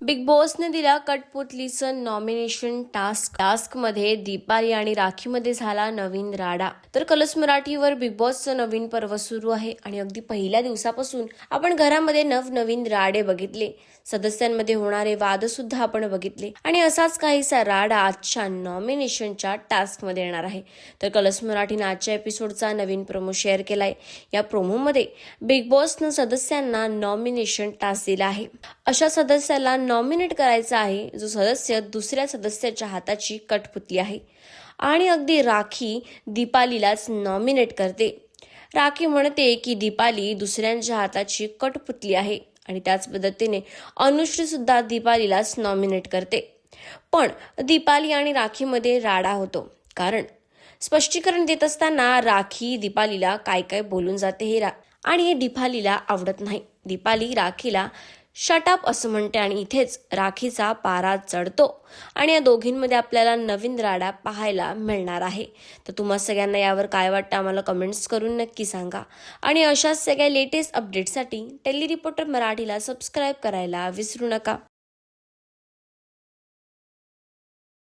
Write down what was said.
Big बॉसने दिला कठपुतलीचं nomination टास्कमध्ये दीपाली आणि राखीमध्ये झाला नवीन राडा. तर कलर्स मराठीवर बिग बॉसचं नवीन पर्व सुरू आहे आणि अगदी पहिल्या दिवसापासून आपण घरामध्ये नवनवीन राडे बघितले, सदस्यांमध्ये होणारे वाद सुद्धा आपण बघितले आणि असाच काहीसा राडा आजच्या नॉमिनेशनच्या टास्कमध्ये येणार आहे. तर कलर्स मराठीने आजच्या एपिसोडचा नवीन प्रोमो शेअर केलाय. या प्रोमोमध्ये बिग बॉसनं सदस्यांना नॉमिनेशन टास्क दिला आहे. अशा सदस्याला नॉमिनेट करायचा आहे जो सदस्य दुसऱ्या सदस्याच्या हाताची कठपुतली आहे आणि अगदी राखी दीपालीलाच नॉमिनेट करते. राखी म्हणते की दीपाली दुसऱ्यांच्या हाताची कठपुतली आहे आणि त्याच पद्धतीने अनुश्री सुद्धा दीपालीलाच नॉमिनेट करते. पण दीपाली आणि राखीमध्ये राडा होतो, कारण स्पष्टीकरण देत असताना राखी दीपालीला काय काय बोलून जाते आणि हे दीपालीला आवडत नाही. दीपाली राखीला शटअप असं म्हणते आणि इथेच राखीचा पारा चढतो आणि या दोघींमध्ये आपल्याला नवीन राडा पाहायला मिळणार आहे. तर तुम्हा सगळ्यांना यावर काय वाटतं आम्हाला कमेंट्स करून नक्की सांगा आणि अशाच सगळ्या लेटेस्ट अपडेट्ससाठी टेली रिपोर्टर मराठीला सबस्क्राईब करायला विसरू नका.